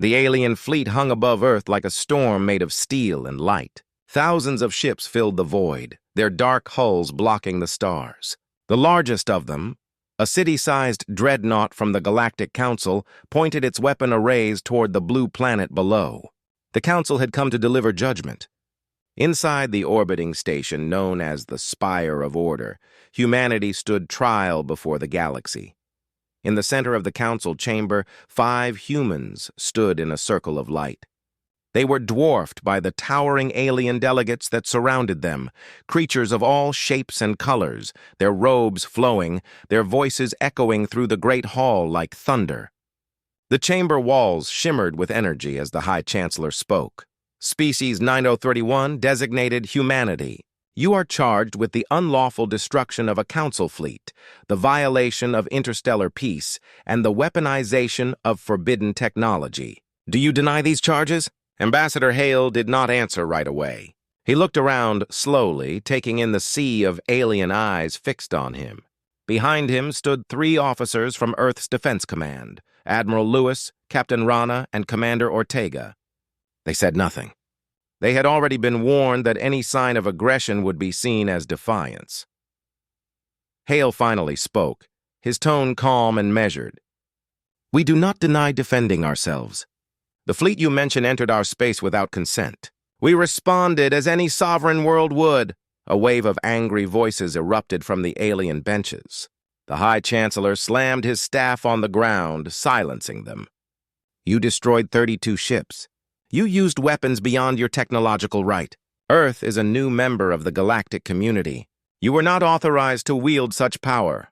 The alien fleet hung above Earth like a storm made of steel and light. Thousands of ships filled the void, their dark hulls blocking the stars. The largest of them, a city-sized dreadnought from the Galactic Council, pointed its weapon arrays toward the blue planet below. The Council had come to deliver judgment. Inside the orbiting station known as the Spire of Order, humanity stood trial before the galaxy. In the center of the Council chamber, 5 humans stood in a circle of light. They were dwarfed by the towering alien delegates that surrounded them, creatures of all shapes and colors, their robes flowing, their voices echoing through the great hall like thunder. The chamber walls shimmered with energy as the High Chancellor spoke. Species 9031, designated humanity. You are charged with the unlawful destruction of a council fleet, the violation of interstellar peace, and the weaponization of forbidden technology. Do you deny these charges? Ambassador Hale did not answer right away. He looked around slowly, taking in the sea of alien eyes fixed on him. Behind him stood 3 officers from Earth's Defense Command, Admiral Lewis, Captain Rana, and Commander Ortega. They said nothing. They had already been warned that any sign of aggression would be seen as defiance. Hale finally spoke, his tone calm and measured. We do not deny defending ourselves. The fleet you mention entered our space without consent. We responded as any sovereign world would. A wave of angry voices erupted from the alien benches. The High Chancellor slammed his staff on the ground, silencing them. You destroyed 32 ships. You used weapons beyond your technological right. Earth is a new member of the galactic community. You were not authorized to wield such power.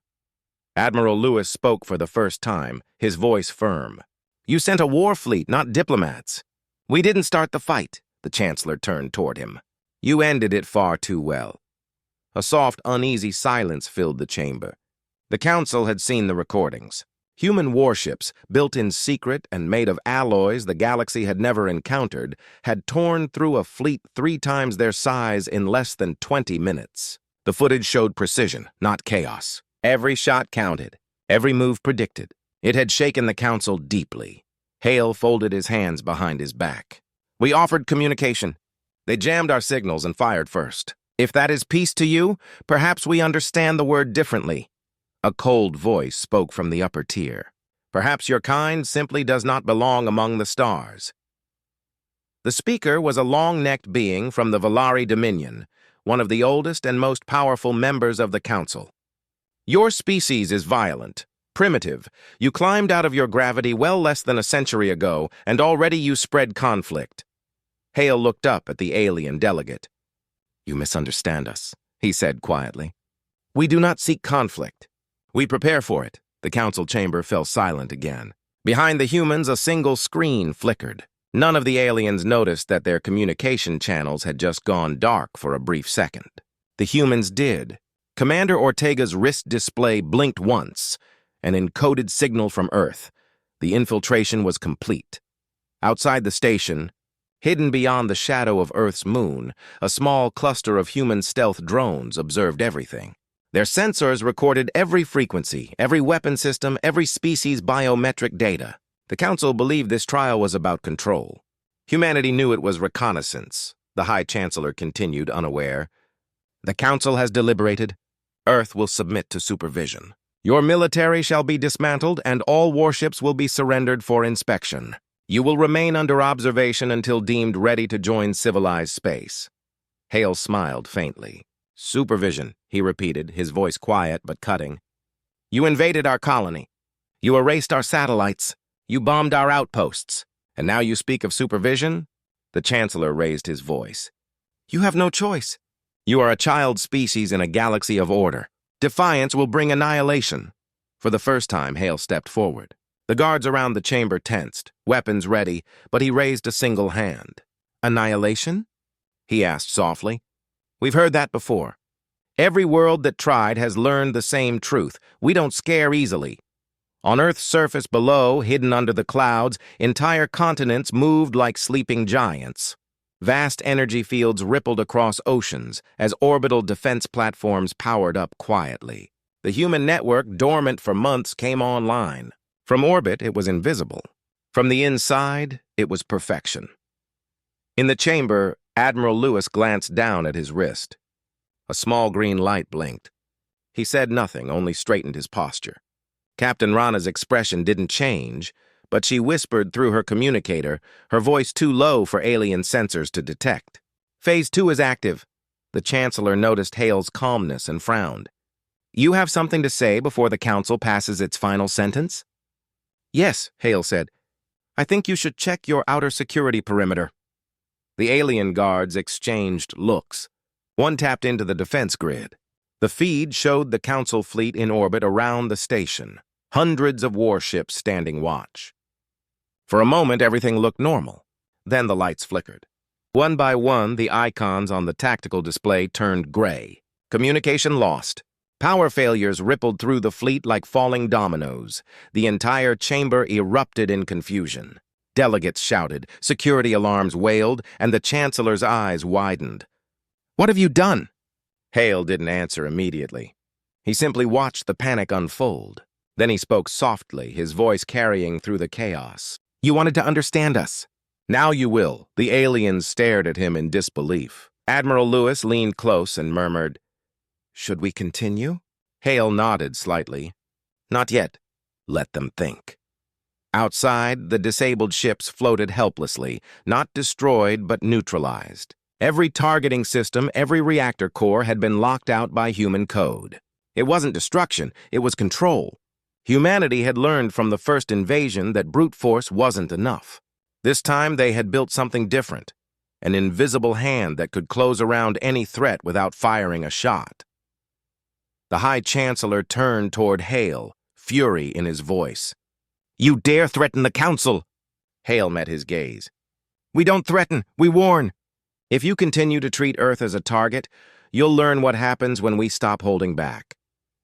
Admiral Lewis spoke for the first time, his voice firm. You sent a war fleet, not diplomats. We didn't start the fight. The Chancellor turned toward him. You ended it far too well. A soft, uneasy silence filled the chamber. The Council had seen the recordings. Human warships, built in secret and made of alloys the galaxy had never encountered, had torn through a fleet 3 times their size in less than 20 minutes. The footage showed precision, not chaos. Every shot counted, every move predicted. It had shaken the Council deeply. Hale folded his hands behind his back. We offered communication. They jammed our signals and fired first. If that is peace to you, perhaps we understand the word differently. A cold voice spoke from the upper tier. Perhaps your kind simply does not belong among the stars. The speaker was a long-necked being from the Valari Dominion, one of the oldest and most powerful members of the Council. Your species is violent, primitive. You climbed out of your gravity well less than a century ago, and already you spread conflict. Hale looked up at the alien delegate. You misunderstand us, he said quietly. We do not seek conflict. We prepare for it. The Council chamber fell silent again. Behind the humans, a single screen flickered. None of the aliens noticed that their communication channels had just gone dark for a brief second. The humans did. Commander Ortega's wrist display blinked once, an encoded signal from Earth. The infiltration was complete. Outside the station, hidden beyond the shadow of Earth's moon, a small cluster of human stealth drones observed everything. Their sensors recorded every frequency, every weapon system, every species' biometric data. The Council believed this trial was about control. Humanity knew it was reconnaissance. The High Chancellor continued, unaware. The Council has deliberated. Earth will submit to supervision. Your military shall be dismantled, and all warships will be surrendered for inspection. You will remain under observation until deemed ready to join civilized space. Hale smiled faintly. Supervision, he repeated, his voice quiet but cutting. You invaded our colony. You erased our satellites. You bombed our outposts. And now you speak of supervision? The Chancellor raised his voice. You have no choice. You are a child species in a galaxy of order. Defiance will bring annihilation. For the first time, Hale stepped forward. The guards around the chamber tensed, weapons ready, but he raised a single hand. Annihilation? He asked softly. We've heard that before. Every world that tried has learned the same truth. We don't scare easily. On Earth's surface below, hidden under the clouds, entire continents moved like sleeping giants. Vast energy fields rippled across oceans as orbital defense platforms powered up quietly. The human network, dormant for months, came online. From orbit, it was invisible. From the inside, it was perfection. In the chamber, Admiral Lewis glanced down at his wrist. A small green light blinked. He said nothing, only straightened his posture. Captain Rana's expression didn't change, but she whispered through her communicator, her voice too low for alien sensors to detect. Phase 2 is active. The Chancellor noticed Hale's calmness and frowned. You have something to say before the Council passes its final sentence? Yes, Hale said. I think you should check your outer security perimeter. The alien guards exchanged looks. One tapped into the defense grid. The feed showed the Council fleet in orbit around the station, hundreds of warships standing watch. For a moment, everything looked normal. Then the lights flickered. One by one, the icons on the tactical display turned gray. Communication lost. Power failures rippled through the fleet like falling dominoes. The entire chamber erupted in confusion. Delegates shouted, security alarms wailed, and the Chancellor's eyes widened. What have you done? Hale didn't answer immediately. He simply watched the panic unfold. Then he spoke softly, his voice carrying through the chaos. You wanted to understand us. Now you will. The aliens stared at him in disbelief. Admiral Lewis leaned close and murmured, Should we continue? Hale nodded slightly. Not yet. Let them think. Outside, the disabled ships floated helplessly, not destroyed but neutralized. Every targeting system, every reactor core had been locked out by human code. It wasn't destruction, it was control. Humanity had learned from the first invasion that brute force wasn't enough. This time they had built something different, an invisible hand that could close around any threat without firing a shot. The High Chancellor turned toward Hale, fury in his voice. You dare threaten the Council! Hale met his gaze. We don't threaten, we warn. If you continue to treat Earth as a target, you'll learn what happens when we stop holding back.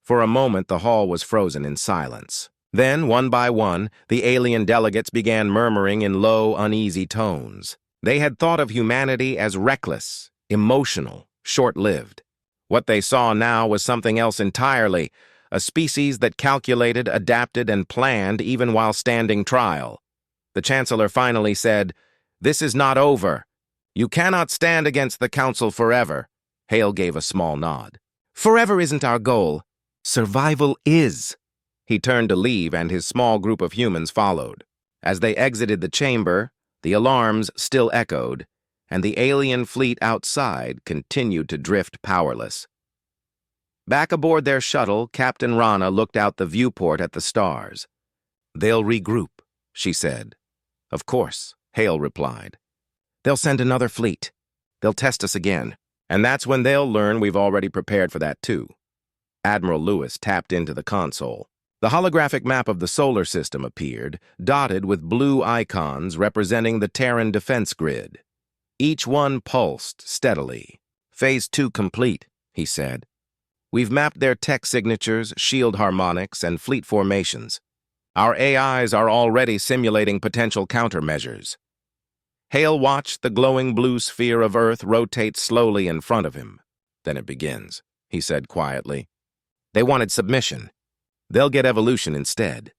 For a moment, the hall was frozen in silence. Then, one by one, the alien delegates began murmuring in low, uneasy tones. They had thought of humanity as reckless, emotional, short-lived. What they saw now was something else entirely, a species that calculated, adapted, and planned even while standing trial. The Chancellor finally said, This is not over. You cannot stand against the Council forever. Hale gave a small nod. Forever isn't our goal. Survival is. He turned to leave, and his small group of humans followed. As they exited the chamber, the alarms still echoed, and the alien fleet outside continued to drift powerless. Back aboard their shuttle, Captain Rana looked out the viewport at the stars. They'll regroup, she said. Of course, Hale replied. They'll send another fleet. They'll test us again. And that's when they'll learn we've already prepared for that too. Admiral Lewis tapped into the console. The holographic map of the solar system appeared, dotted with blue icons representing the Terran defense grid. Each one pulsed steadily. Phase 2 complete, he said. We've mapped their tech signatures, shield harmonics, and fleet formations. Our AIs are already simulating potential countermeasures. Hale watched the glowing blue sphere of Earth rotate slowly in front of him. Then it begins, he said quietly. They wanted submission. They'll get evolution instead.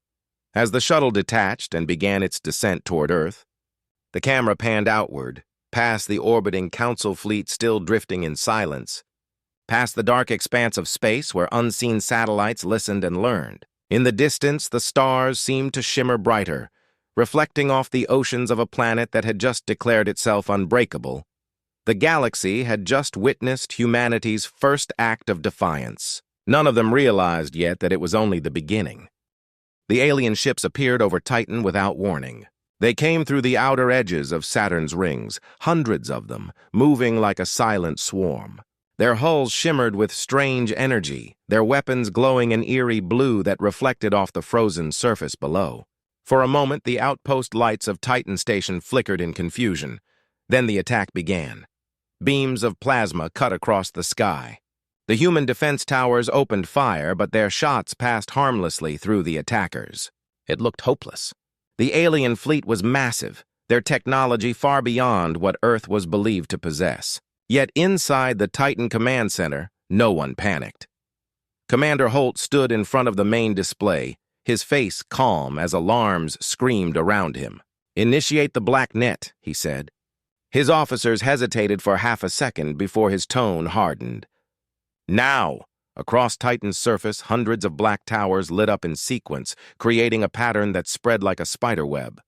As the shuttle detached and began its descent toward Earth, the camera panned outward, past the orbiting Council fleet still drifting in silence, past the dark expanse of space where unseen satellites listened and learned. In the distance, the stars seemed to shimmer brighter, reflecting off the oceans of a planet that had just declared itself unbreakable. The galaxy had just witnessed humanity's first act of defiance. None of them realized yet that it was only the beginning. The alien ships appeared over Titan without warning. They came through the outer edges of Saturn's rings, hundreds of them, moving like a silent swarm. Their hulls shimmered with strange energy, their weapons glowing an eerie blue that reflected off the frozen surface below. For a moment, the outpost lights of Titan Station flickered in confusion. Then the attack began. Beams of plasma cut across the sky. The human defense towers opened fire, but their shots passed harmlessly through the attackers. It looked hopeless. The alien fleet was massive, their technology far beyond what Earth was believed to possess. Yet inside the Titan Command Center, no one panicked. Commander Holt stood in front of the main display, his face calm as alarms screamed around him. "Initiate the black net," he said. His officers hesitated for half a second before his tone hardened. "Now!" Across Titan's surface, hundreds of black towers lit up in sequence, creating a pattern that spread like a spiderweb.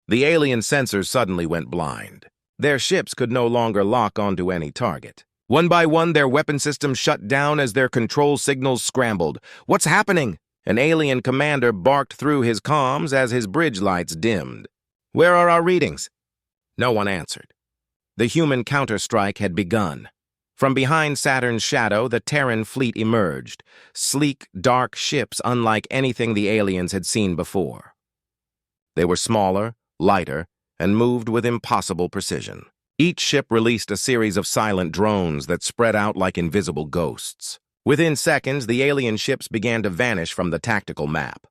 The alien sensors suddenly went blind. Their ships could no longer lock onto any target. One by one, their weapon systems shut down as their control signals scrambled. "What's happening?" An alien commander barked through his comms as his bridge lights dimmed. "Where are our readings?" No one answered. The human counterstrike had begun. From behind Saturn's shadow, the Terran fleet emerged, sleek, dark ships unlike anything the aliens had seen before. They were smaller, lighter, and moved with impossible precision. Each ship released a series of silent drones that spread out like invisible ghosts. Within seconds, the alien ships began to vanish from the tactical map.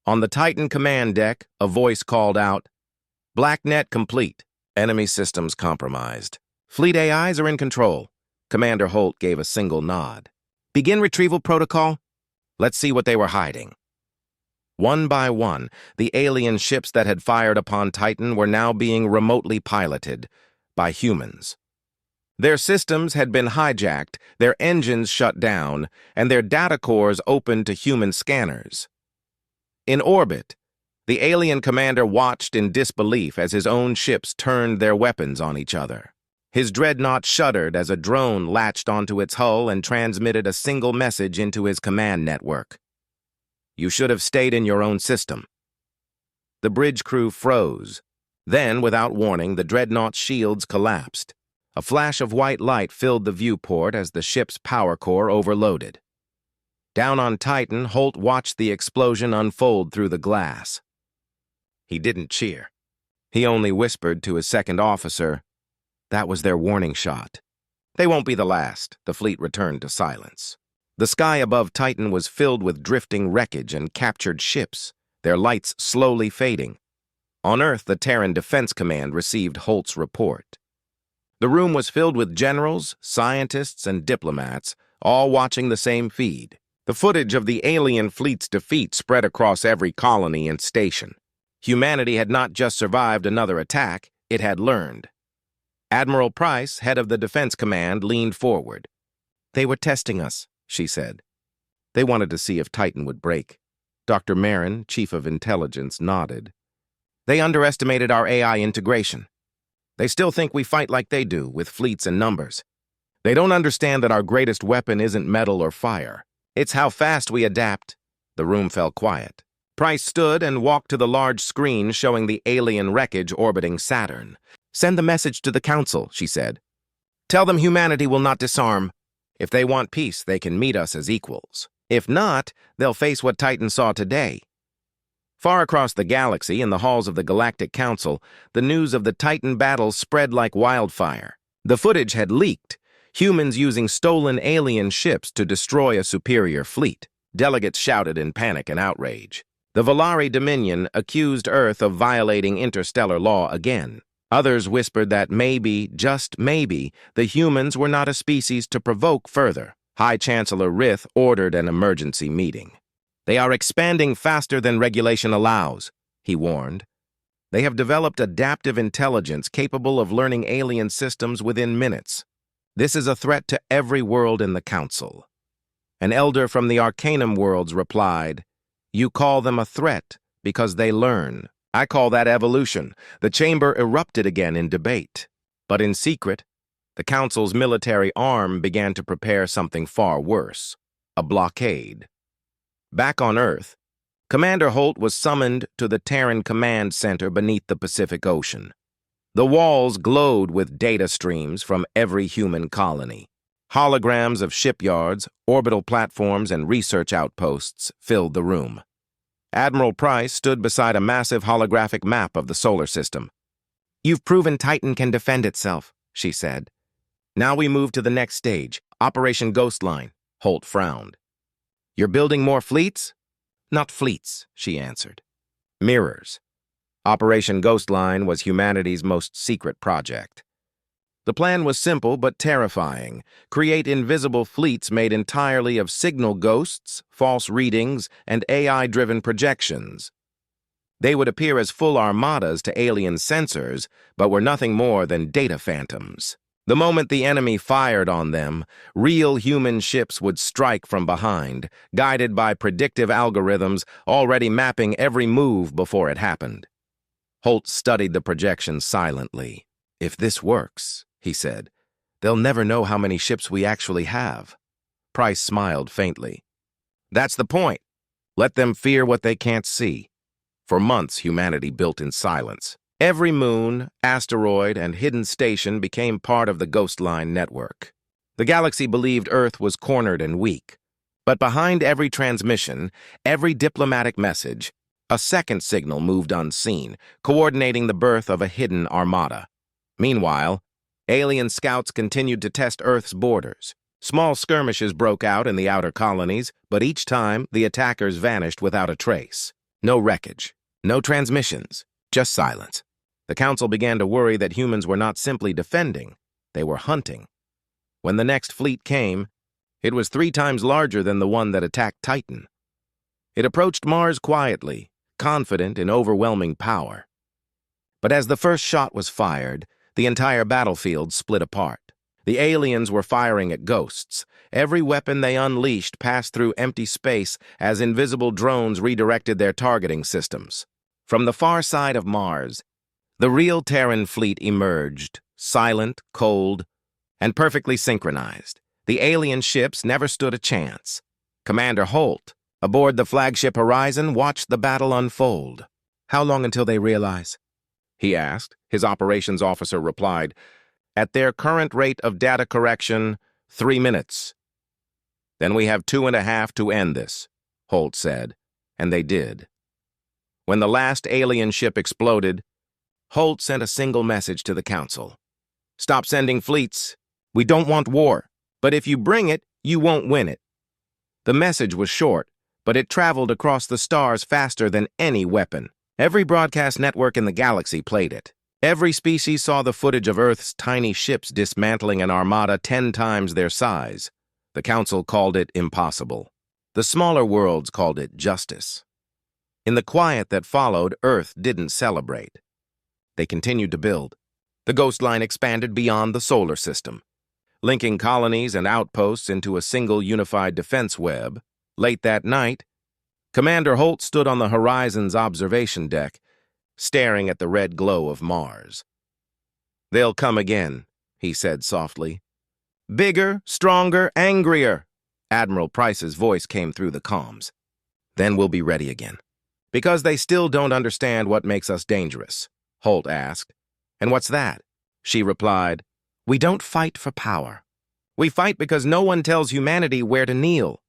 On the Titan command deck, a voice called out, "Black net complete. Enemy systems compromised. Fleet AIs are in control." Commander Holt gave a single nod. "Begin retrieval protocol? Let's see what they were hiding." One by one, the alien ships that had fired upon Titan were now being remotely piloted by humans. Their systems had been hijacked, their engines shut down, and their data cores opened to human scanners. In orbit, the alien commander watched in disbelief as his own ships turned their weapons on each other. His dreadnought shuddered as a drone latched onto its hull and transmitted a single message into his command network. "You should have stayed in your own system." The bridge crew froze. Then, without warning, the dreadnought's shields collapsed. A flash of white light filled the viewport as the ship's power core overloaded. Down on Titan, Holt watched the explosion unfold through the glass. He didn't cheer. He only whispered to his second officer, "That was their warning shot." "They won't be the last." The fleet returned to silence. The sky above Titan was filled with drifting wreckage and captured ships, their lights slowly fading. On Earth, the Terran Defense Command received Holt's report. The room was filled with generals, scientists, and diplomats, all watching the same feed. The footage of the alien fleet's defeat spread across every colony and station. Humanity had not just survived another attack, it had learned. Admiral Price, head of the Defense Command, leaned forward. "They were testing us," she said. "They wanted to see if Titan would break." Dr. Marin, Chief of Intelligence, nodded. "They underestimated our AI integration. They still think we fight like they do, with fleets and numbers. They don't understand that our greatest weapon isn't metal or fire. It's how fast we adapt." The room fell quiet. Price stood and walked to the large screen showing the alien wreckage orbiting Saturn. "Send the message to the Council," she said. "Tell them humanity will not disarm. If they want peace, they can meet us as equals. If not, they'll face what Titan saw today." Far across the galaxy, in the halls of the Galactic Council, the news of the Titan battle spread like wildfire. The footage had leaked, humans using stolen alien ships to destroy a superior fleet. Delegates shouted in panic and outrage. The Valari Dominion accused Earth of violating interstellar law again. Others whispered that maybe, just maybe, the humans were not a species to provoke further. High Chancellor Rith ordered an emergency meeting. "They are expanding faster than regulation allows," he warned. "They have developed adaptive intelligence capable of learning alien systems within minutes. This is a threat to every world in the Council." An elder from the Arcanum worlds replied, "You call them a threat because they learn. I call that evolution." The chamber erupted again in debate. But in secret, the Council's military arm began to prepare something far worse, a blockade. Back on Earth, Commander Holt was summoned to the Terran Command Center beneath the Pacific Ocean. The walls glowed with data streams from every human colony. Holograms of shipyards, orbital platforms, and research outposts filled the room. Admiral Price stood beside a massive holographic map of the solar system. "You've proven Titan can defend itself," she said. "Now we move to the next stage, Operation Ghostline." Holt frowned. "You're building more fleets?" "Not fleets," she answered. "Mirrors." Operation Ghostline was humanity's most secret project. The plan was simple but terrifying. Create invisible fleets made entirely of signal ghosts, false readings, and AI-driven projections. They would appear as full armadas to alien sensors, but were nothing more than data phantoms. The moment the enemy fired on them, real human ships would strike from behind, guided by predictive algorithms already mapping every move before it happened. Holt studied the projections silently. "If this works," he said, "they'll never know how many ships we actually have." Price smiled faintly. "That's the point. Let them fear what they can't see." For months, humanity built in silence. Every moon, asteroid, and hidden station became part of the Ghost Line network. The galaxy believed Earth was cornered and weak. But behind every transmission, every diplomatic message, a second signal moved unseen, coordinating the birth of a hidden armada. Meanwhile, alien scouts continued to test Earth's borders. Small skirmishes broke out in the outer colonies, but each time the attackers vanished without a trace. No wreckage, no transmissions, just silence. The Council began to worry that humans were not simply defending, they were hunting. When the next fleet came, it was 3 times larger than the one that attacked Titan. It approached Mars quietly, confident in overwhelming power. But as the first shot was fired, the entire battlefield split apart. The aliens were firing at ghosts. Every weapon they unleashed passed through empty space as invisible drones redirected their targeting systems. From the far side of Mars, the real Terran fleet emerged, silent, cold, and perfectly synchronized. The alien ships never stood a chance. Commander Holt, aboard the flagship Horizon, watched the battle unfold. "How long until they realize?" he asked. His operations officer replied, "At their current rate of data correction, 3 minutes. Then we have 2.5 to end this," Holt said, and they did. When the last alien ship exploded, Holt sent a single message to the Council. "Stop sending fleets. We don't want war, but if you bring it, you won't win it." The message was short, but it traveled across the stars faster than any weapon. Every broadcast network in the galaxy played it. Every species saw the footage of Earth's tiny ships dismantling an armada 10 times their size. The Council called it impossible. The smaller worlds called it justice. In the quiet that followed, Earth didn't celebrate. They continued to build. The Ghost Line expanded beyond the solar system, linking colonies and outposts into a single unified defense web. Late that night, Commander Holt stood on the Horizon's observation deck, staring at the red glow of Mars. "They'll come again," he said softly. "Bigger, stronger, angrier." Admiral Price's voice came through the comms. "Then we'll be ready again." "Because they still don't understand what makes us dangerous," Holt asked. "And what's that?" She replied, "We don't fight for power. We fight because no one tells humanity where to kneel."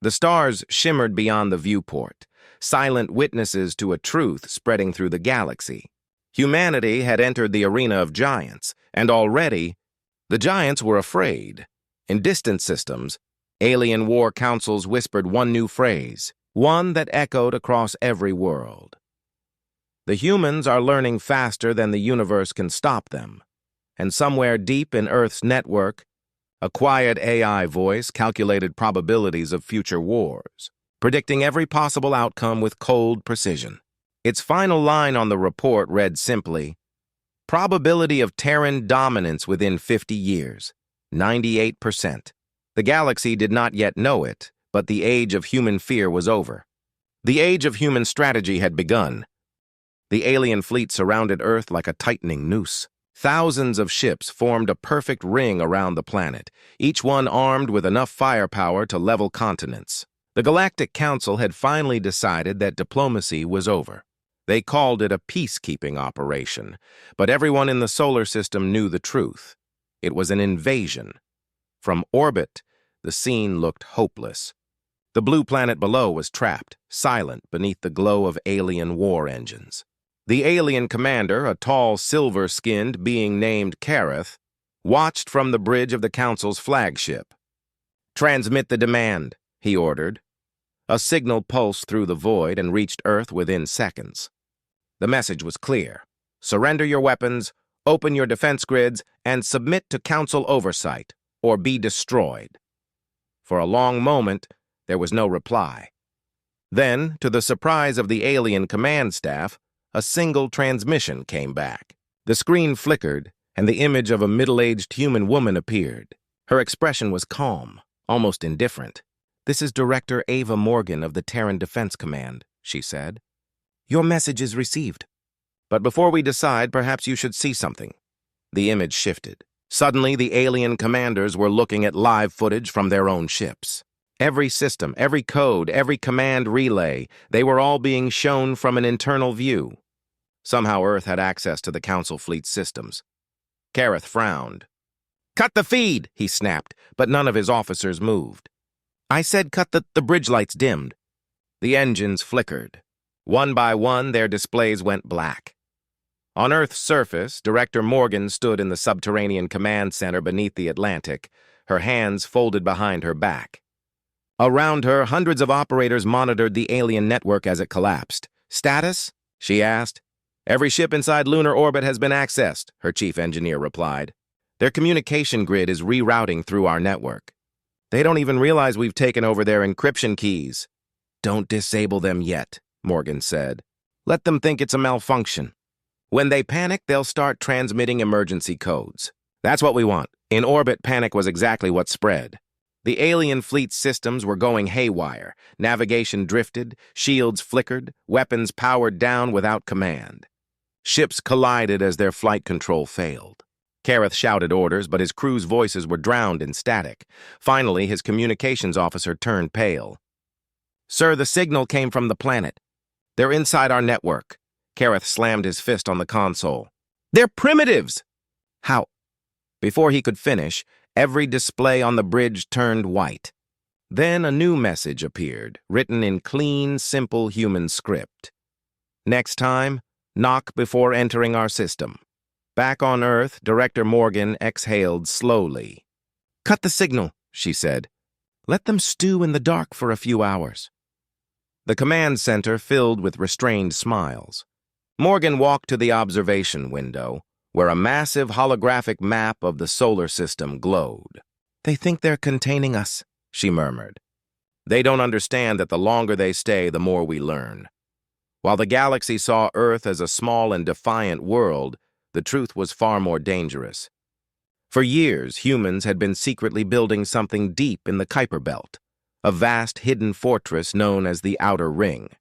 The stars shimmered beyond the viewport, silent witnesses to a truth spreading through the galaxy. Humanity had entered the arena of giants, and already the giants were afraid. In distant systems, alien war councils whispered one new phrase, one that echoed across every world. "The humans are learning faster than the universe can stop them." And somewhere deep in Earth's network, a quiet AI voice calculated probabilities of future wars, predicting every possible outcome with cold precision. Its final line on the report read simply, "Probability of Terran dominance within 50 years, 98%. The galaxy did not yet know it, but the age of human fear was over. The age of human strategy had begun. The alien fleet surrounded Earth like a tightening noose. Thousands of ships formed a perfect ring around the planet, each one armed with enough firepower to level continents. The Galactic Council had finally decided that diplomacy was over. They called it a peacekeeping operation, but everyone in the solar system knew the truth. It was an invasion. From orbit, the scene looked hopeless. The blue planet below was trapped, silent beneath the glow of alien war engines. The alien commander, a tall, silver-skinned being named Kareth, watched from the bridge of the Council's flagship. "Transmit the demand," he ordered. A signal pulsed through the void and reached Earth within seconds. The message was clear. "Surrender your weapons, Open your defense grids and submit to Council oversight, or be destroyed. For a long moment, there was no reply. Then, to the surprise of the alien command staff, a single transmission came back. The screen flickered, and the image of a middle-aged human woman appeared. Her expression was calm, almost indifferent. "This is Director Ava Morgan of the Terran Defense Command," she said. "Your message is received. But before we decide, perhaps you should see something." The image shifted. Suddenly, the alien commanders were looking at live footage from their own ships. Every system, every code, every command relay, they were all being shown from an internal view. Somehow Earth had access to the Council fleet systems. Kareth frowned. "Cut the feed," he snapped, but none of his officers moved. "I said cut the bridge lights dimmed." The engines flickered. One by one, their displays went black. On Earth's surface, Director Morgan stood in the subterranean command center beneath the Atlantic, her hands folded behind her back. Around her, hundreds of operators monitored the alien network as it collapsed. "Status?" she asked. "Every ship inside lunar orbit has been accessed," her chief engineer replied. "Their communication grid is rerouting through our network. They don't even realize we've taken over their encryption keys." "Don't disable them yet," Morgan said. "Let them think it's a malfunction. When they panic, they'll start transmitting emergency codes. That's what we want. In orbit, panic was exactly what spread. The alien fleet systems were going haywire. Navigation drifted, shields flickered, weapons powered down without command. Ships collided as their flight control failed. Kareth shouted orders, but his crew's voices were drowned in static. Finally, his communications officer turned pale. "Sir, the signal came from the planet. They're inside our network." Kareth slammed his fist on the console. "They're primitives!" "How?" Before he could finish, every display on the bridge turned white. Then a new message appeared, written in clean, simple human script. "Next time, knock before entering our system." Back on Earth, Director Morgan exhaled slowly. "Cut the signal," she said. "Let them stew in the dark for a few hours." The command center filled with restrained smiles. Morgan walked to the observation window, where a massive holographic map of the solar system glowed. "They think they're containing us," she murmured. "They don't understand that the longer they stay, the more we learn." While the galaxy saw Earth as a small and defiant world, the truth was far more dangerous. For years, humans had been secretly building something deep in the Kuiper Belt, a vast hidden fortress known as the Outer Ring.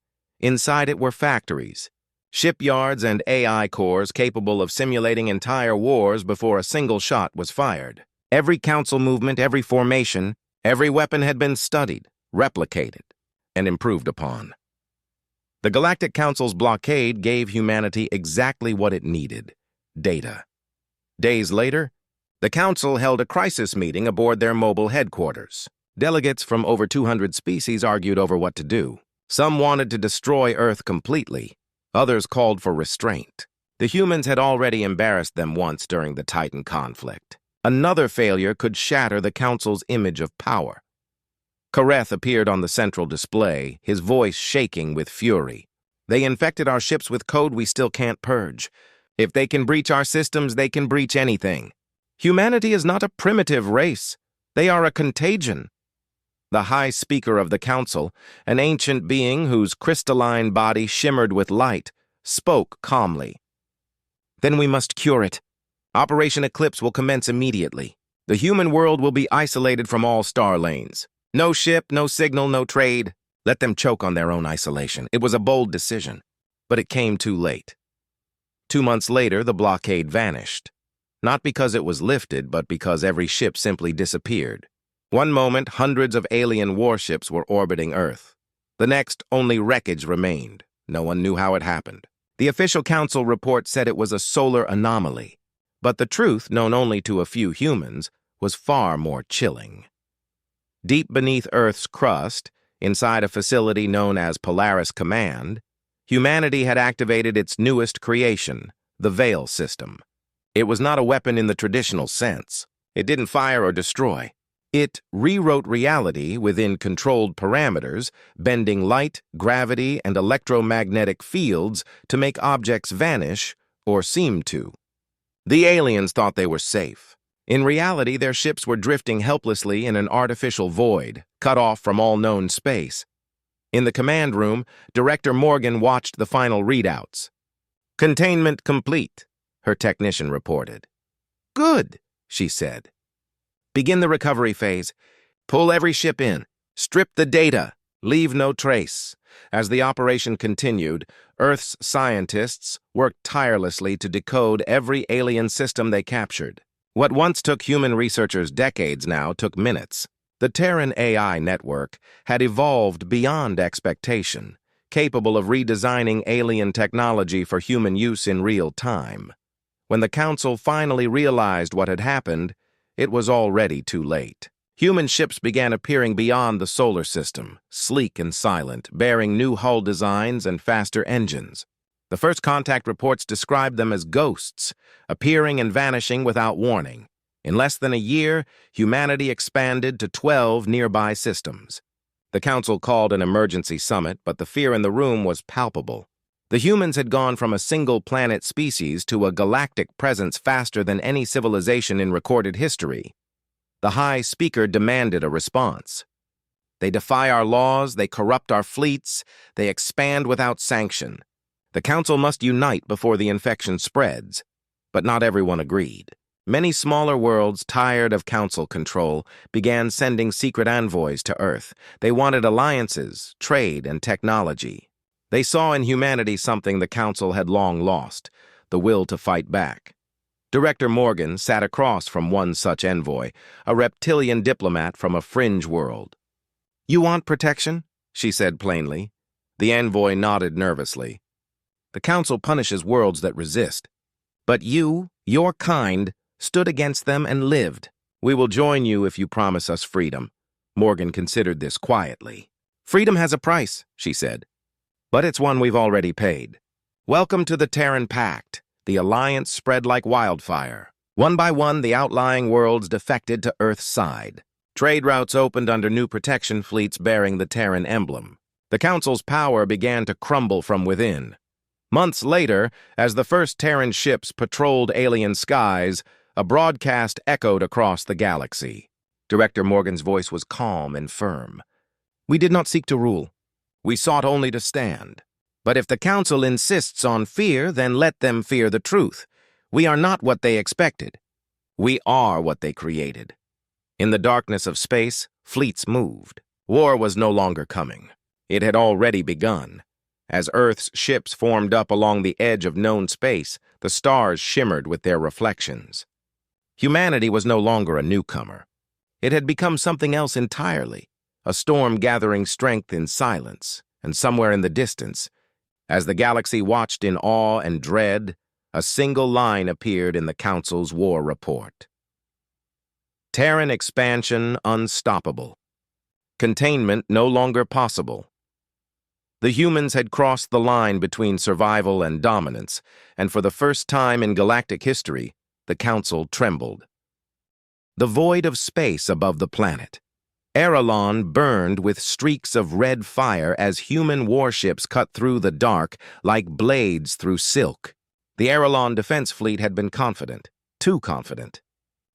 Inside it were factories, shipyards, and AI cores capable of simulating entire wars before a single shot was fired. Every council movement, every formation, every weapon had been studied, replicated, and improved upon. The Galactic Council's blockade gave humanity exactly what it needed: data. Days later, the Council held a crisis meeting aboard their mobile headquarters. Delegates from over 200 species argued over what to do. Some wanted to destroy Earth completely. Others called for restraint. The humans had already embarrassed them once during the Titan conflict. Another failure could shatter the Council's image of power. Kareth appeared on the central display, his voice shaking with fury. "They infected our ships with code we still can't purge. If they can breach our systems, they can breach anything. Humanity is not a primitive race. They are a contagion." The High Speaker of the Council, an ancient being whose crystalline body shimmered with light, spoke calmly. "Then we must cure it. Operation Eclipse will commence immediately. The human world will be isolated from all star lanes. No ship, no signal, no trade. Let them choke on their own isolation." It was a bold decision, but it came too late. 2 months later, the blockade vanished. Not because it was lifted, but because every ship simply disappeared. One moment, hundreds of alien warships were orbiting Earth. The next, only wreckage remained. No one knew how it happened. The official council report said it was a solar anomaly, but the truth, known only to a few humans, was far more chilling. Deep beneath Earth's crust, inside a facility known as Polaris Command, humanity had activated its newest creation, the Veil System. It was not a weapon in the traditional sense. It didn't fire or destroy. It rewrote reality within controlled parameters, bending light, gravity, and electromagnetic fields to make objects vanish or seem to. The aliens thought they were safe. In reality, their ships were drifting helplessly in an artificial void, cut off from all known space. In the command room, Director Morgan watched the final readouts. "Containment complete," her technician reported. "Good," she said. "Begin the recovery phase. Pull every ship in. Strip the data. Leave no trace." As the operation continued, Earth's scientists worked tirelessly to decode every alien system they captured. What once took human researchers decades now took minutes. The Terran AI network had evolved beyond expectation, capable of redesigning alien technology for human use in real time. When the Council finally realized what had happened, it was already too late. Human ships began appearing beyond the solar system, sleek and silent, bearing new hull designs and faster engines. The first contact reports described them as ghosts, appearing and vanishing without warning. In less than a year, humanity expanded to 12 nearby systems. The Council called an emergency summit, but the fear in the room was palpable. The humans had gone from a single-planet species to a galactic presence faster than any civilization in recorded history. The High Speaker demanded a response. "They defy our laws, they corrupt our fleets, they expand without sanction. The Council must unite before the infection spreads." But not everyone agreed. Many smaller worlds, tired of Council control, began sending secret envoys to Earth. They wanted alliances, trade, and technology. They saw in humanity something the Council had long lost: the will to fight back. Director Morgan sat across from one such envoy, a reptilian diplomat from a fringe world. "You want protection?" she said plainly. The envoy nodded nervously. "The Council punishes worlds that resist. But you, your kind, stood against them and lived. We will join you if you promise us freedom." Morgan considered this quietly. "Freedom has a price," she said, "but it's one we've already paid. Welcome to the Terran Pact." The alliance spread like wildfire. One by one, the outlying worlds defected to Earth's side. Trade routes opened under new protection fleets bearing the Terran emblem. The Council's power began to crumble from within. Months later, as the first Terran ships patrolled alien skies, a broadcast echoed across the galaxy. Director Morgan's voice was calm and firm. "We did not seek to rule. We sought only to stand. But if the Council insists on fear, then let them fear the truth. We are not what they expected. We are what they created." In the darkness of space, fleets moved. War was no longer coming. It had already begun. As Earth's ships formed up along the edge of known space, the stars shimmered with their reflections. Humanity was no longer a newcomer. It had become something else entirely, a storm gathering strength in silence, and somewhere in the distance, as the galaxy watched in awe and dread, a single line appeared in the Council's war report. Terran expansion unstoppable. Containment no longer possible. The humans had crossed the line between survival and dominance, and for the first time in galactic history, the Council trembled. The void of space above the planet. Arelon burned with streaks of red fire as human warships cut through the dark like blades through silk. The Arelon defense fleet had been confident, too confident.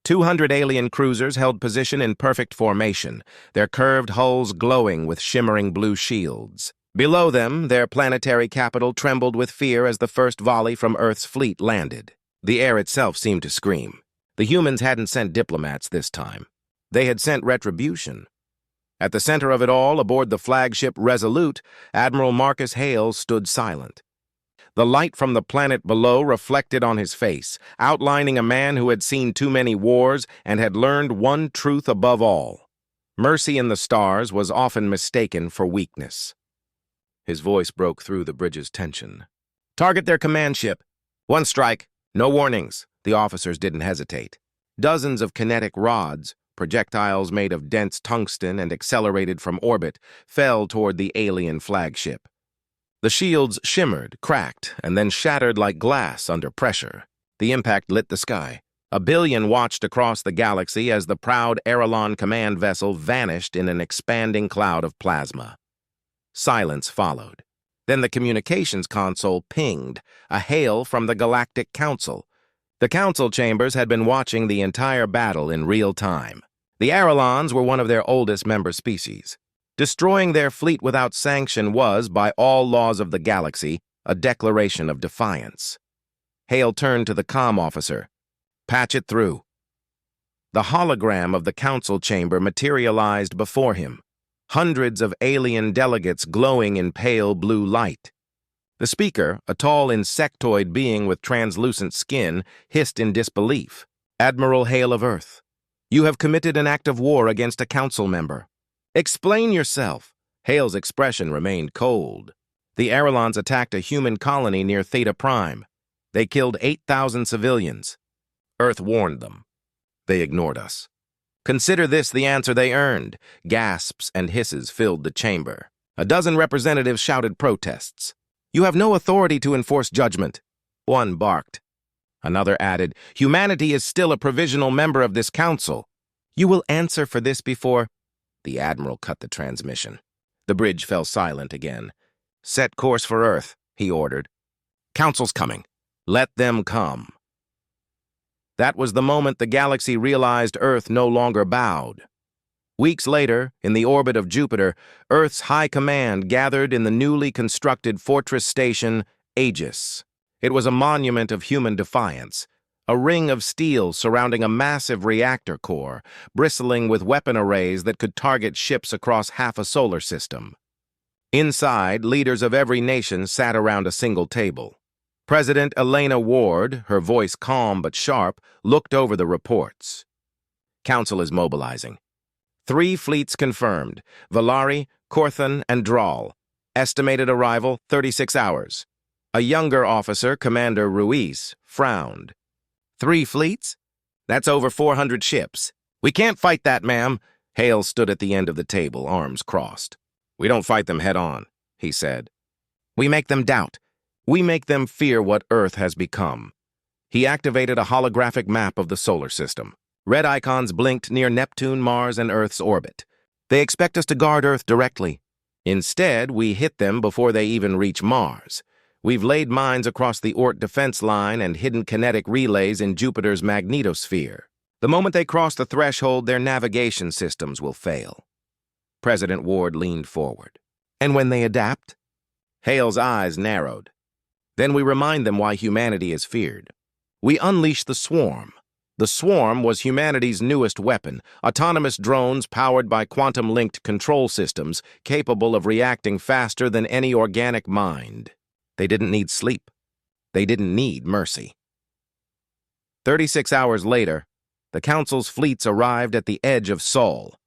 200 alien cruisers held position in perfect formation, their curved hulls glowing with shimmering blue shields. Below them, their planetary capital trembled with fear as the first volley from Earth's fleet landed. The air itself seemed to scream. The humans hadn't sent diplomats this time. They had sent retribution. At the center of it all, aboard the flagship Resolute, Admiral Marcus Hale stood silent. The light from the planet below reflected on his face, outlining a man who had seen too many wars and had learned one truth above all. Mercy in the stars was often mistaken for weakness. His voice broke through the bridge's tension. "Target their command ship. One strike. No warnings." The officers didn't hesitate. Dozens of kinetic rods, projectiles made of dense tungsten and accelerated from orbit, fell toward the alien flagship. The shields shimmered, cracked, and then shattered like glass under pressure. The impact lit the sky. 1 billion watched across the galaxy as the proud Arelon command vessel vanished in an expanding cloud of plasma. Silence followed. Then the communications console pinged, a hail from the Galactic Council. The council chambers had been watching the entire battle in real time. The Arelons were one of their oldest member species. Destroying their fleet without sanction was, by all laws of the galaxy, a declaration of defiance. Hale turned to the comm officer. "Patch it through." The hologram of the council chamber materialized before him. Hundreds of alien delegates glowing in pale blue light. The speaker, a tall insectoid being with translucent skin, hissed in disbelief. "Admiral Hale of Earth, you have committed an act of war against a council member. Explain yourself." Hale's expression remained cold. "The Arelons attacked a human colony near Theta Prime. They killed 8,000 civilians. Earth warned them. They ignored us. Consider this the answer they earned." Gasps and hisses filled the chamber. A dozen representatives shouted protests. "You have no authority to enforce judgment." One barked. Another added, "Humanity is still a provisional member of this council. You will answer for this before—" The Admiral cut the transmission. The bridge fell silent again. "Set course for Earth," he ordered. "Council's coming. Let them come." That was the moment the galaxy realized Earth no longer bowed. Weeks later, in the orbit of Jupiter, Earth's high command gathered in the newly constructed fortress station, Aegis. It was a monument of human defiance, a ring of steel surrounding a massive reactor core, bristling with weapon arrays that could target ships across half a solar system. Inside, leaders of every nation sat around a single table. President Elena Ward, her voice calm but sharp, looked over the reports. "Council is mobilizing. 3 fleets confirmed: Valari, Corthon, and Drawl. Estimated arrival, 36 hours. A younger officer, Commander Ruiz, frowned. 3 fleets? That's over 400 ships. We can't fight that, ma'am." Hale stood at the end of the table, arms crossed. "We don't fight them head-on," he said. "We make them doubt. We make them fear what Earth has become." He activated a holographic map of the solar system. Red icons blinked near Neptune, Mars, and Earth's orbit. "They expect us to guard Earth directly. Instead, we hit them before they even reach Mars. We've laid mines across the Oort defense line and hidden kinetic relays in Jupiter's magnetosphere. The moment they cross the threshold, their navigation systems will fail." President Ward leaned forward. "And when they adapt?" Hale's eyes narrowed. "Then we remind them why humanity is feared. We unleash the Swarm. The Swarm was humanity's newest weapon, autonomous drones powered by quantum-linked control systems capable of reacting faster than any organic mind. They didn't need sleep. They didn't need mercy." 36 hours later, the Council's fleets arrived at the edge of Sol.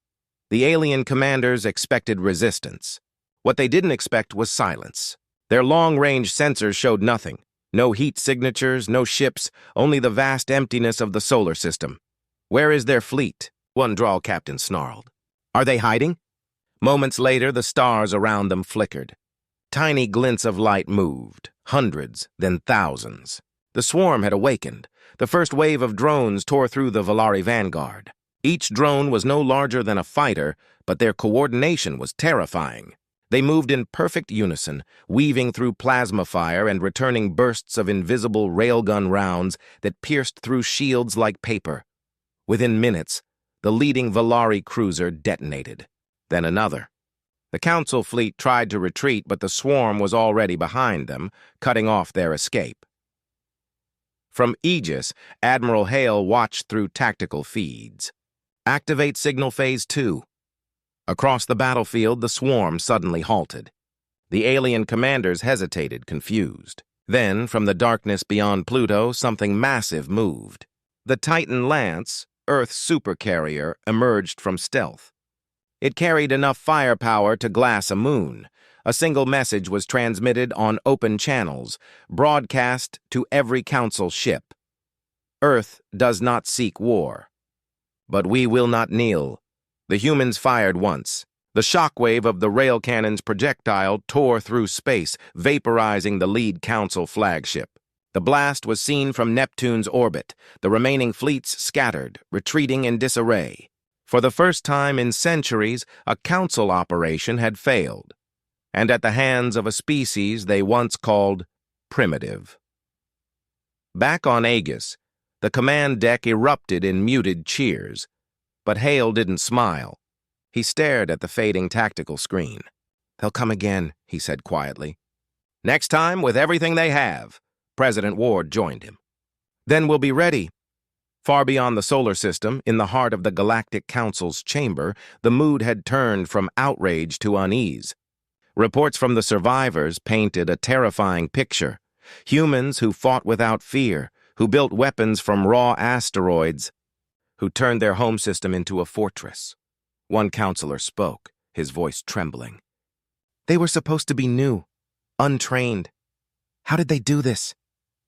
The alien commanders expected resistance. What they didn't expect was silence. Their long-range sensors showed nothing. No heat signatures, no ships, only the vast emptiness of the solar system. "Where is their fleet?" one Drawl captain snarled. "Are they hiding?" Moments later, the stars around them flickered. Tiny glints of light moved, hundreds, then thousands. The Swarm had awakened. The first wave of drones tore through the Valari vanguard. Each drone was no larger than a fighter, but their coordination was terrifying. They moved in perfect unison, weaving through plasma fire and returning bursts of invisible railgun rounds that pierced through shields like paper. Within minutes, the leading Valari cruiser detonated. Then another. The Council fleet tried to retreat, but the Swarm was already behind them, cutting off their escape. From Aegis, Admiral Hale watched through tactical feeds. "Activate Signal Phase 2. Across the battlefield, the Swarm suddenly halted. The alien commanders hesitated, confused. Then, from the darkness beyond Pluto, something massive moved. The Titan Lance, Earth's supercarrier, emerged from stealth. It carried enough firepower to glass a moon. A single message was transmitted on open channels, broadcast to every Council ship. "Earth does not seek war. But we will not kneel." The humans fired once. The shockwave of the rail cannon's projectile tore through space, vaporizing the lead Council flagship. The blast was seen from Neptune's orbit. The remaining fleets scattered, retreating in disarray. For the first time in centuries, a Council operation had failed, and at the hands of a species they once called primitive. Back on Aegis, The command deck erupted in muted cheers, but Hale didn't smile. He stared at the fading tactical screen. "They'll come again," he said quietly. "Next time, with everything they have." President Ward joined him. "Then we'll be ready." Far beyond the solar system, in the heart of the Galactic Council's chamber, the mood had turned from outrage to unease. Reports from the survivors painted a terrifying picture. Humans who fought without fear, who built weapons from raw asteroids, who turned their home system into a fortress. One counselor spoke, his voice trembling. "They were supposed to be new, untrained. How did they do this?"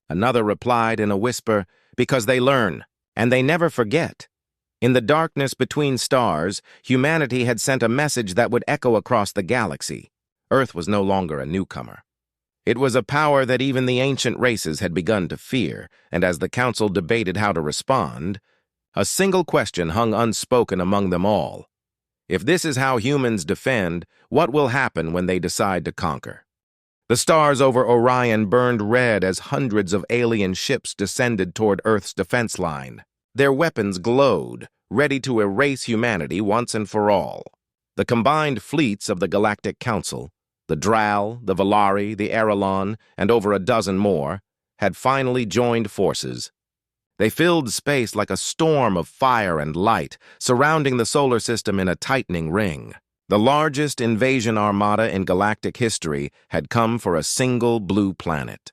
Another replied in a whisper, "Because they learn, and they never forget." In the darkness between stars, humanity had sent a message that would echo across the galaxy. Earth was no longer a newcomer. It was a power that even the ancient races had begun to fear, and as the council debated how to respond, a single question hung unspoken among them all. If this is how humans defend, what will happen when they decide to conquer? The stars over Orion burned red as hundreds of alien ships descended toward Earth's defense line. Their weapons glowed, ready to erase humanity once and for all. The combined fleets of the Galactic Council, the Dral, the Valari, the Arelon, and over a dozen more, had finally joined forces. They filled space like a storm of fire and light, surrounding the solar system in a tightening ring. The largest invasion armada in galactic history had come for a single blue planet.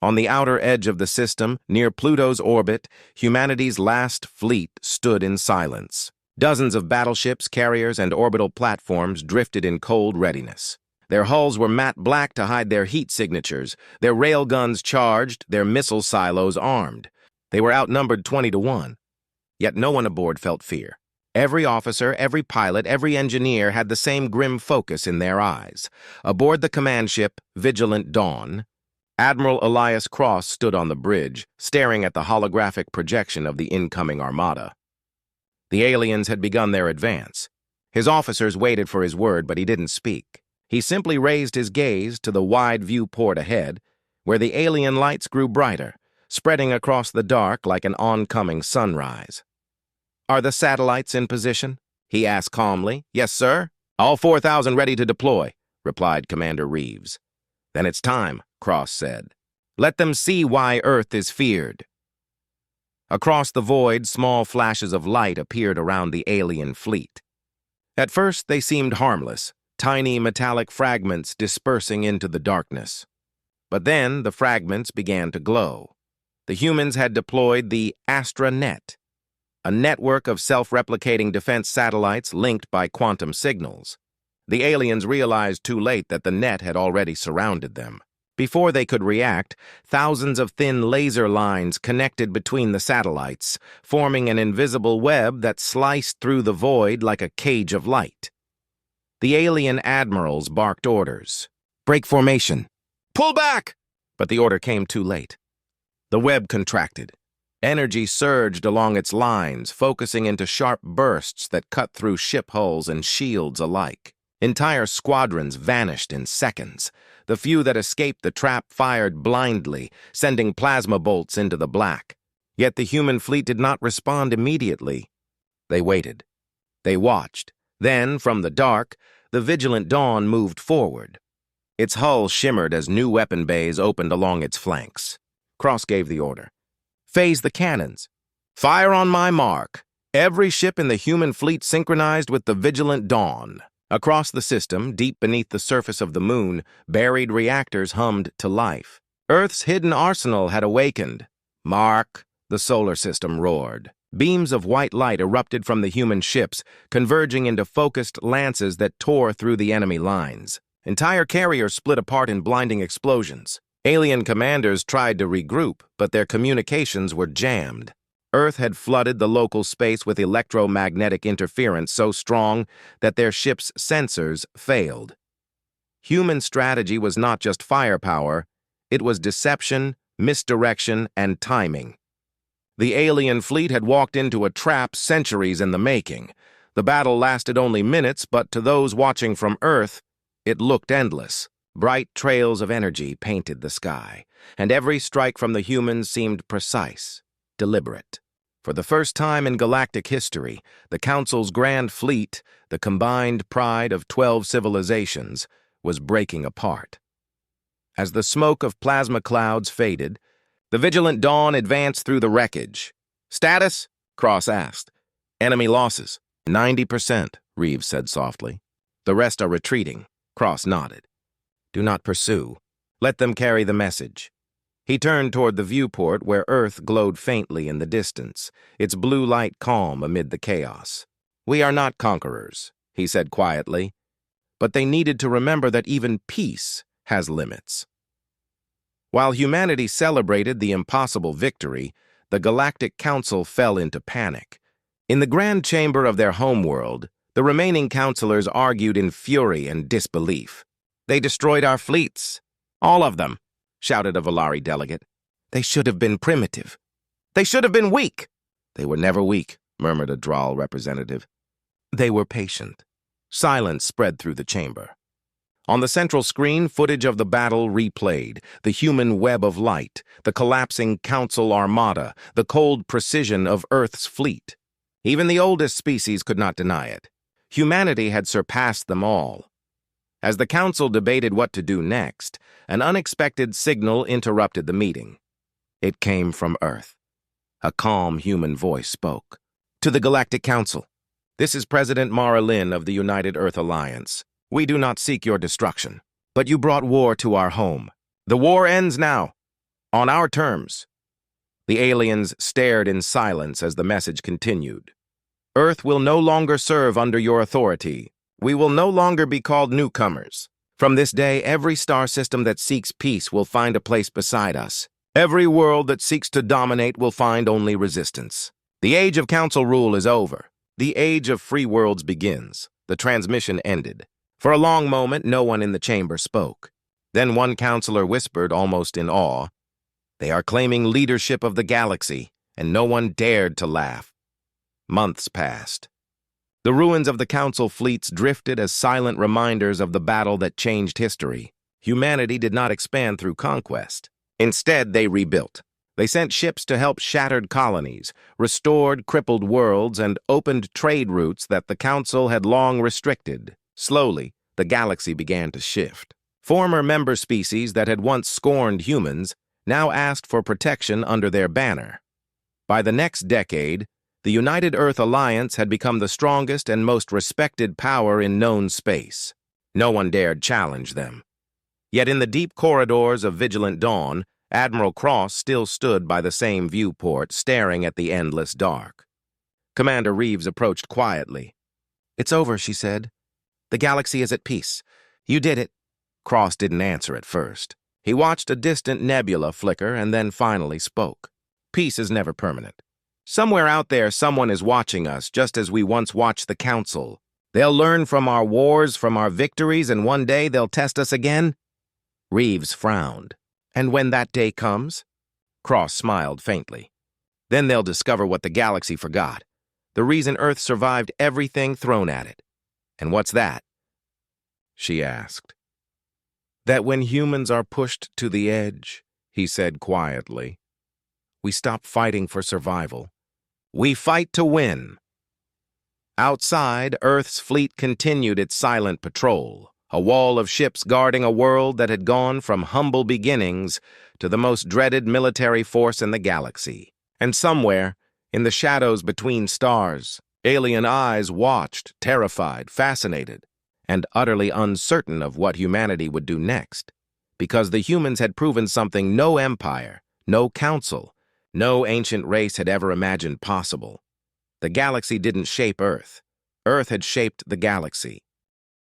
On the outer edge of the system, near Pluto's orbit, humanity's last fleet stood in silence. Dozens of battleships, carriers, and orbital platforms drifted in cold readiness. Their hulls were matte black to hide their heat signatures, their railguns charged, their missile silos armed. They were outnumbered 20-1. Yet no one aboard felt fear. Every officer, every pilot, every engineer had the same grim focus in their eyes. Aboard the command ship, Vigilant Dawn, Admiral Elias Cross stood on the bridge, staring at the holographic projection of the incoming armada. The aliens had begun their advance. His officers waited for his word, but he didn't speak. He simply raised his gaze to the wide viewport ahead, where the alien lights grew brighter, spreading across the dark like an oncoming sunrise. "Are the satellites in position?" he asked calmly. "Yes, sir. All 4,000 ready to deploy," replied Commander Reeves. "Then it's time," Cross said. "Let them see why Earth is feared." Across the void, small flashes of light appeared around the alien fleet. At first, they seemed harmless, tiny metallic fragments dispersing into the darkness. But then the fragments began to glow. The humans had deployed the AstraNet, a network of self-replicating defense satellites linked by quantum signals. The aliens realized too late that the net had already surrounded them. Before they could react, thousands of thin laser lines connected between the satellites, forming an invisible web that sliced through the void like a cage of light. The alien admirals barked orders. "Break formation. Pull back!" But the order came too late. The web contracted. Energy surged along its lines, focusing into sharp bursts that cut through ship hulls and shields alike. Entire squadrons vanished in seconds. The few that escaped the trap fired blindly, sending plasma bolts into the black. Yet the human fleet did not respond immediately. They waited. They watched. Then, from the dark, the Vigilant Dawn moved forward. Its hull shimmered as new weapon bays opened along its flanks. Cross gave the order. "Phase the cannons. Fire on my mark." Every ship in the human fleet synchronized with the Vigilant Dawn. Across the system, deep beneath the surface of the moon, buried reactors hummed to life. Earth's hidden arsenal had awakened. "Mark," the solar system roared. Beams of white light erupted from the human ships, converging into focused lances that tore through the enemy lines. Entire carriers split apart in blinding explosions. Alien commanders tried to regroup, but their communications were jammed. Earth had flooded the local space with electromagnetic interference so strong that their ship's sensors failed. Human strategy was not just firepower, it was deception, misdirection, and timing. The alien fleet had walked into a trap centuries in the making. The battle lasted only minutes, but to those watching from Earth, it looked endless. Bright trails of energy painted the sky, and every strike from the humans seemed precise, deliberate. For the first time in galactic history, the Council's grand fleet, the combined pride of 12 civilizations, was breaking apart. As the smoke of plasma clouds faded, the vigilant Dawn advanced through the wreckage. "Status?" Cross asked. "Enemy losses." 90%, Reeves said softly. "The rest are retreating." Cross nodded. "Do not pursue. Let them carry the message." He turned toward the viewport where Earth glowed faintly in the distance, its blue light calm amid the chaos. "We are not conquerors," he said quietly, but they needed to remember that even peace has limits. While humanity celebrated the impossible victory, the Galactic Council fell into panic. In the grand chamber of their homeworld, the remaining counselors argued in fury and disbelief. "They destroyed our fleets. All of them," shouted a Valari delegate. "They should have been primitive. They should have been weak." "They were never weak," murmured a Draal representative. "They were patient." Silence spread through the chamber. On the central screen, footage of the battle replayed, the human web of light, the collapsing Council armada, the cold precision of Earth's fleet. Even the oldest species could not deny it. Humanity had surpassed them all. As the Council debated what to do next, an unexpected signal interrupted the meeting. It came from Earth. A calm human voice spoke. "To the Galactic Council. This is President Mara Lin of the United Earth Alliance. We do not seek your destruction, but you brought war to our home. The war ends now, on our terms." The aliens stared in silence as the message continued. "Earth will no longer serve under your authority. We will no longer be called newcomers. From this day, every star system that seeks peace will find a place beside us. Every world that seeks to dominate will find only resistance. The age of council rule is over. The age of free worlds begins." The transmission ended. For a long moment, no one in the chamber spoke. Then one counselor whispered, almost in awe, "They are claiming leadership of the galaxy," and no one dared to laugh. Months passed. The ruins of the Council fleets drifted as silent reminders of the battle that changed history. Humanity did not expand through conquest. Instead, they rebuilt. They sent ships to help shattered colonies, restored crippled worlds, and opened trade routes that the Council had long restricted. Slowly, the galaxy began to shift. Former member species that had once scorned humans now asked for protection under their banner. By the next decade, the United Earth Alliance had become the strongest and most respected power in known space. No one dared challenge them. Yet in the deep corridors of Vigilant Dawn, Admiral Cross still stood by the same viewport, staring at the endless dark. Commander Reeves approached quietly. "It's over," she said. "The galaxy is at peace. You did it." Cross didn't answer at first. He watched a distant nebula flicker and then finally spoke. "Peace is never permanent. Somewhere out there, someone is watching us, just as we once watched the Council. They'll learn from our wars, from our victories, and one day they'll test us again." Reeves frowned. "And when that day comes?" Cross smiled faintly. "Then they'll discover what the galaxy forgot. The reason Earth survived everything thrown at it." "And what's that?" she asked. "That when humans are pushed to the edge," he said quietly, "we stop fighting for survival. We fight to win." Outside, Earth's fleet continued its silent patrol, a wall of ships guarding a world that had gone from humble beginnings to the most dreaded military force in the galaxy. And somewhere, in the shadows between stars, alien eyes watched, terrified, fascinated, and utterly uncertain of what humanity would do next, because the humans had proven something no empire, no council, no ancient race had ever imagined possible. The galaxy didn't shape Earth. Earth had shaped the galaxy.